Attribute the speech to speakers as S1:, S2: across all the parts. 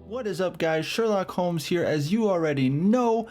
S1: What is up, guys? Sherlock Holmes here. As you already know,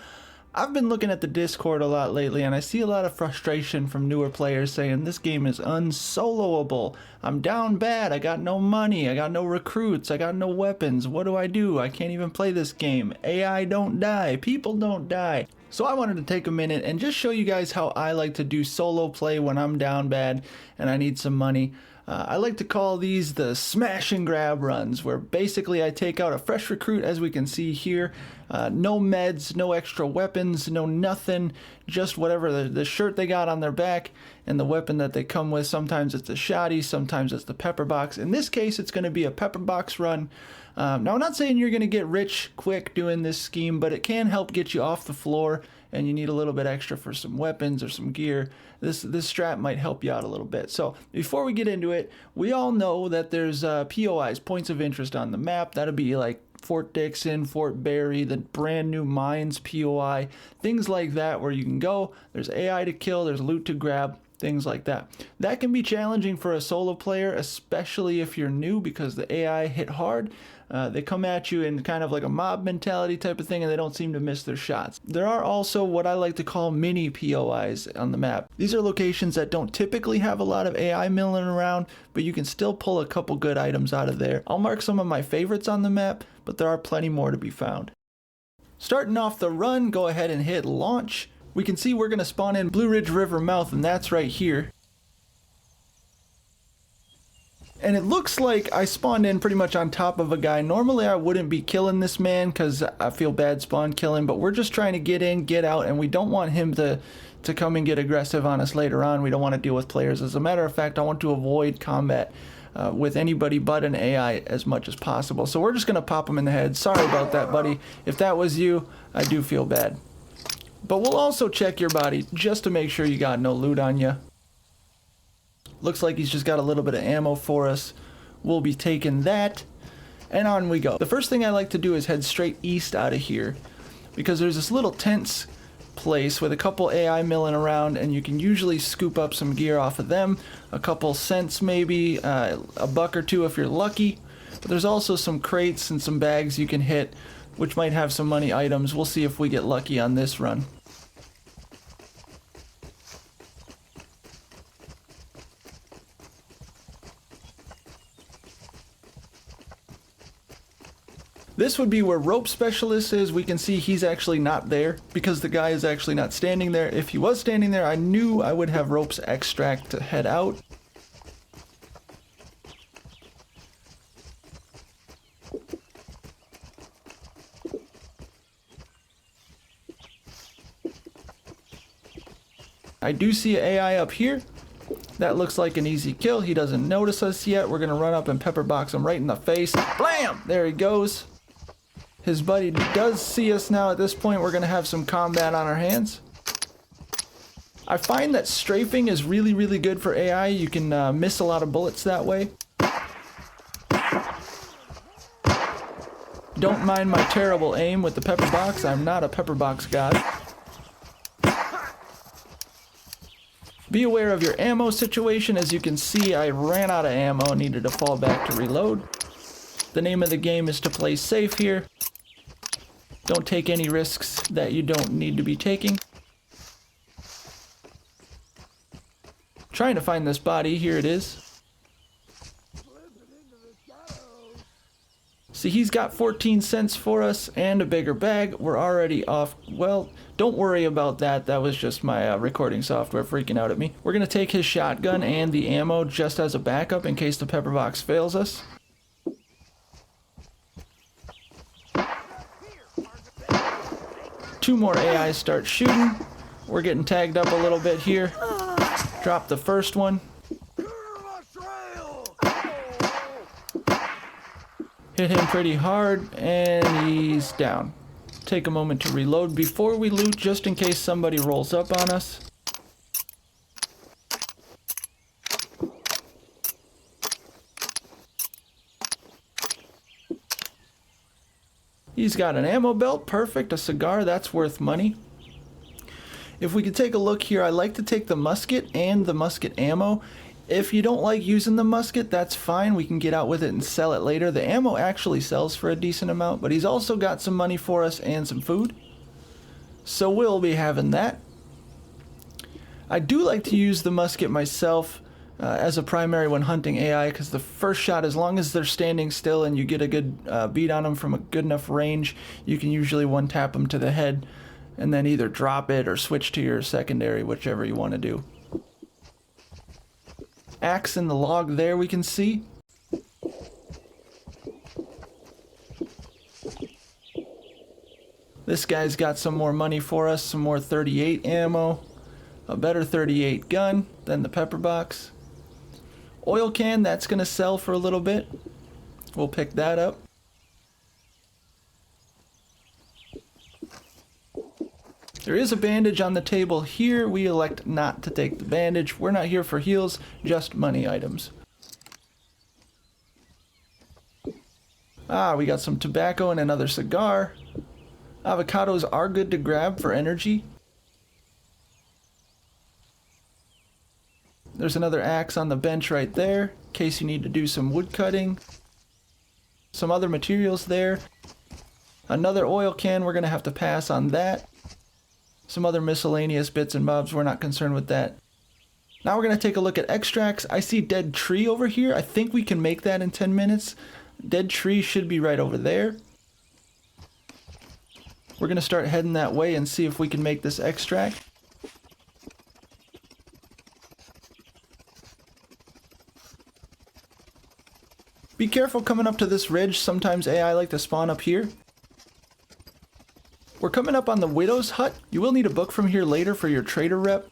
S1: I've been looking at the Discord a lot lately, and I see a lot of frustration from newer players saying this game is unsoloable. I'm down bad. I got no money. I got no recruits. I got no weapons. What do? I can't even play this game. AI don't die. People don't die. So I wanted to take a minute and just show you guys how I like to do solo play when I'm down bad and I need some money. I like to call these the smash and grab runs, where basically I take out a fresh recruit, as we can see here. No meds, no extra weapons, no nothing, just whatever the shirt they got on their back and the weapon that they come with. Sometimes it's a shotty, sometimes it's the pepper box. In this case, it's going to be a pepper box run. Now, I'm not saying you're going to get rich quick doing this scheme, but it can help get you off the floor, and you need a little bit extra for some weapons or some gear. This strat might help you out a little bit. So before we get into it, we all know that there's POIs, points of interest, on the map. That'll be like Fort Dixon, Fort Barry, the brand new mines POI, things like that, where you can go. There's AI to kill, there's loot to grab, things like that. That can be challenging for a solo player, especially if you're new, because the AI hit hard. They come at you in kind of like a mob mentality type of thing, and they don't seem to miss their shots. There are also what I like to call mini POIs on the map. These are locations that don't typically have a lot of AI milling around, but you can still pull a couple good items out of there. I'll mark some of my favorites on the map, but there are plenty more to be found. Starting off the run, go ahead and hit launch. We can see we're going to spawn in Blue Ridge River mouth, and that's right here. And it looks like I spawned in pretty much on top of a guy. Normally I wouldn't be killing this man because I feel bad spawn killing, but we're just trying to get in, get out, and we don't want him to come and get aggressive on us later on. We don't want to deal with players. As a matter of fact, I want to avoid combat with anybody but an AI as much as possible. So we're just going to pop him in the head. Sorry about that, buddy. If that was you, I do feel bad. But we'll also check your body just to make sure you got no loot on you. Looks like he's just got a little bit of ammo for us. We'll be taking that, and on we go. The first thing I like to do is head straight east out of here, because there's this little tents place with a couple AI milling around, and you can usually scoop up some gear off of them. A couple cents maybe, a buck or two if you're lucky. But there's also some crates and some bags you can hit, which might have some money items. We'll see if we get lucky on this run. This would be where rope specialist is. We can see he's actually not there because the guy is actually not standing there. If he was standing there, I knew I would have ropes extract to head out. I do see an AI up here. That looks like an easy kill. He doesn't notice us yet. We're gonna run up and pepper box him right in the face. Blam! There he goes. His buddy does see us now. At this point, we're going to have some combat on our hands. I find that strafing is really, really good for AI. You can miss a lot of bullets that way. Don't mind my terrible aim with the pepper box. I'm not a pepper box god. Be aware of your ammo situation. As you can see, I ran out of ammo and needed to fall back to reload. The name of the game is to play safe here. Don't take any risks that you don't need to be taking. Trying to find this body. Here it is. See, he's got 14 cents for us and a bigger bag. We're already off. Well, don't worry about that. That was just my recording software freaking out at me. We're going to take his shotgun and the ammo just as a backup in case the pepper box fails us. Two more AIs start shooting. We're getting tagged up a little bit here. Drop the first one. Hit him pretty hard, and he's down. Take a moment to reload before we loot, just in case somebody rolls up on us. He's got an ammo belt, perfect, a cigar, that's worth money. If we could take a look here, I like to take the musket and the musket ammo If you don't like using the musket, that's fine. We can get out with it and sell it later. The ammo actually sells for a decent amount, but he's also got some money for us and some food. So we'll be having that. I do like to use the musket myself as a primary when hunting AI, because the first shot, as long as they're standing still and you get a good beat on them from a good enough range, you can usually one-tap them to the head and then either drop it or switch to your secondary, whichever you want to do. Axe in the log there we can see. This guy's got some more money for us, some more 38 ammo, a better 38 gun than the pepper box. Oil can, that's going to sell for a little bit. We'll pick that up. There is a bandage on the table here. We elect not to take the bandage. We're not here for heals, just money items. We got some tobacco and another cigar. Avocados are good to grab for energy. There's another axe on the bench right there, in case you need to do some wood cutting. Some other materials there. Another oil can, we're going to have to pass on that. Some other miscellaneous bits and bobs, we're not concerned with that. Now we're going to take a look at extracts. I see dead tree over here. I think we can make that in 10 minutes. Dead tree should be right over there. We're going to start heading that way and see if we can make this extract. Be careful coming up to this ridge. Sometimes AI like to spawn up here. We're coming up on the Widow's Hut. You will need a book from here later for your trader rep.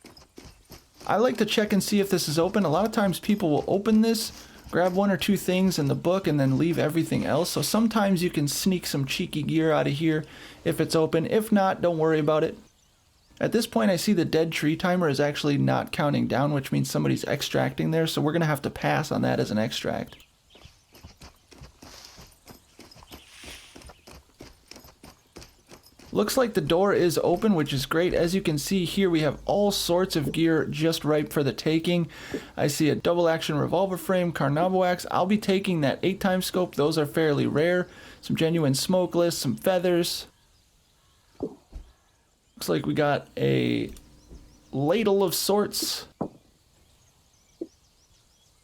S1: I like to check and see if this is open. A lot of times people will open this, grab one or two things in the book, and then leave everything else. So sometimes you can sneak some cheeky gear out of here if it's open. If not, don't worry about it. At this point, I see the dead tree timer is actually not counting down, which means somebody's extracting there. So we're going to have to pass on that as an extract. Looks like the door is open, which is great. As you can see here, we have all sorts of gear just ripe for the taking. I see a double action revolver frame, carnavo axe. I'll be taking that 8x scope. Those are fairly rare. Some genuine smokeless, some feathers. Looks like we got a ladle of sorts.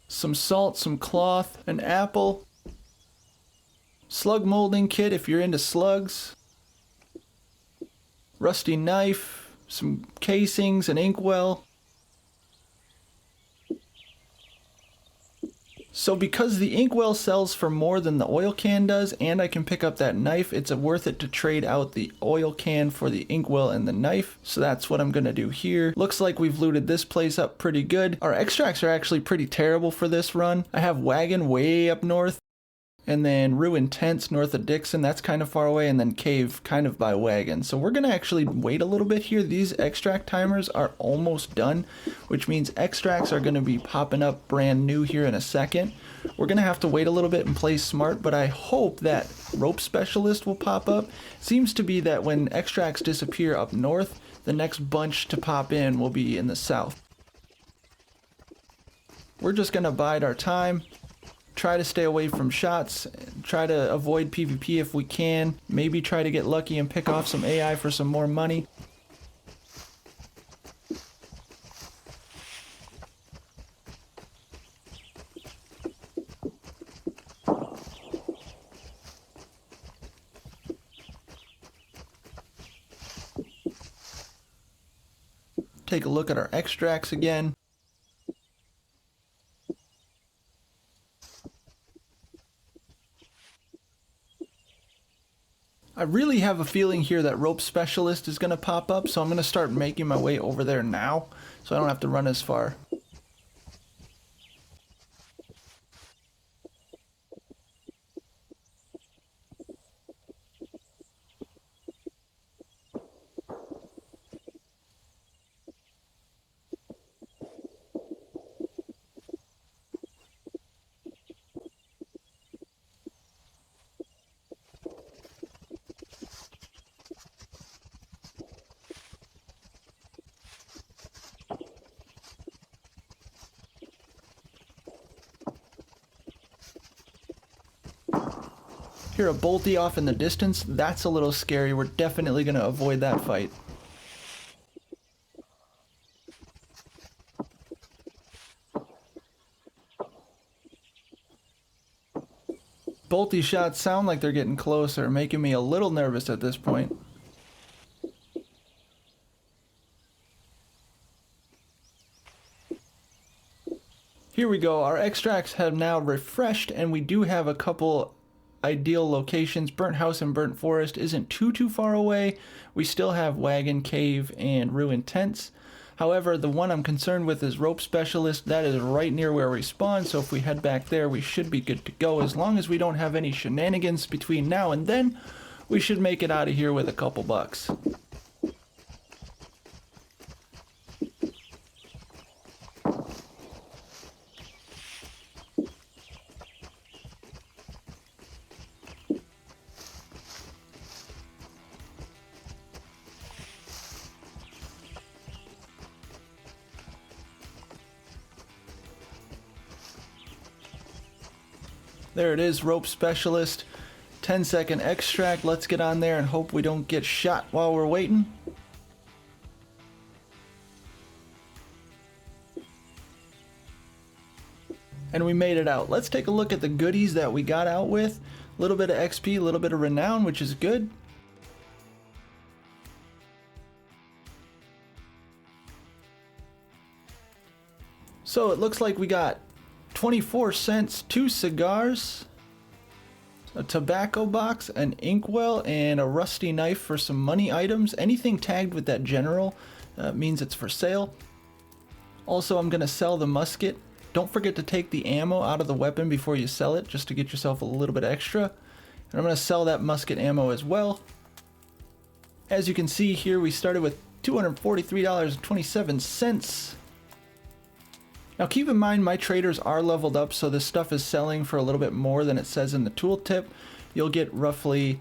S1: Some salt, some cloth, an apple. Slug molding kit if you're into slugs. Rusty knife, some casings, an inkwell. So because the inkwell sells for more than the oil can does, and I can pick up that knife, it's worth it to trade out the oil can for the inkwell and the knife. So that's what I'm gonna do here. Looks like we've looted this place up pretty good. Our extracts are actually pretty terrible for this run. I have Wagon way up north, and then Ruined Tents north of Dixon, that's kind of far away, and then Cave kind of by Wagon. So we're going to actually wait a little bit here. These extract timers are almost done, which means extracts are going to be popping up brand new here in a second. We're going to have to wait a little bit and play smart, but I hope that Rope Specialist will pop up. It seems to be that when extracts disappear up north, the next bunch to pop in will be in the south. We're just going to bide our time. Try to stay away from shots, try to avoid PvP if we can, maybe try to get lucky and pick off some AI for some more money. Take a look at our extracts again. I really have a feeling here that Rope Specialist is going to pop up, so I'm going to start making my way over there now, so I don't have to run as far. Hear a bolty off in the distance. That's a little scary. We're definitely going to avoid that fight. Bolty shots sound like they're getting closer, making me a little nervous at this point. Here we go. Our extracts have now refreshed, and we do have a couple ideal locations. Burnt House and Burnt Forest isn't too far away. We still have Wagon Cave and Ruined Tents. However, the one I'm concerned with is Rope Specialist. That is right near where we spawn, so if we head back there, we should be good to go. As long as we don't have any shenanigans between now and then, we should make it out of here with a couple bucks. There it is, Rope Specialist, 10-second extract. Let's get on there and hope we don't get shot while we're waiting. And we made it out. Let's take a look at the goodies that we got out with. A little bit of XP, a little bit of Renown, which is good. So it looks like we got 24 cents, 2 cigars, a tobacco box, an inkwell, and a rusty knife for some money items. Anything tagged with that general means it's for sale. Also, I'm going to sell the musket. Don't forget to take the ammo out of the weapon before you sell it, just to get yourself a little bit extra. And I'm going to sell that musket ammo as well. As you can see here, we started with $243.27. Now keep in mind my traders are leveled up, so this stuff is selling for a little bit more than it says in the tooltip. You'll get roughly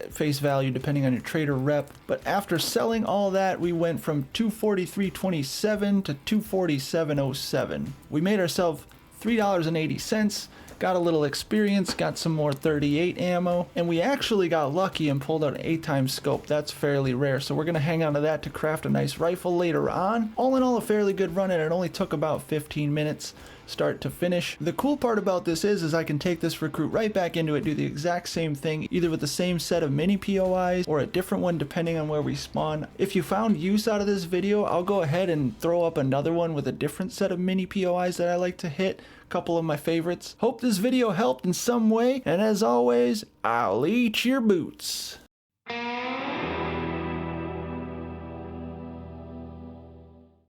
S1: face value depending on your trader rep. But after selling all that, we went from $243.27 to $247.07. We made ourselves $3.80. Got a little experience, got some more 38 ammo, and we actually got lucky and pulled out an 8x scope. That's fairly rare, so we're going to hang on to that to craft a nice rifle later on. All in all, a fairly good run, and it only took about 15 minutes start to finish. The cool part about this is I can take this recruit right back into it, do the exact same thing, either with the same set of mini POIs or a different one depending on where we spawn. If you found use out of this video, I'll go ahead and throw up another one with a different set of mini POIs that I like to hit. Couple of my favorites. Hope this video helped in some way, and as always, I'll eat your boots.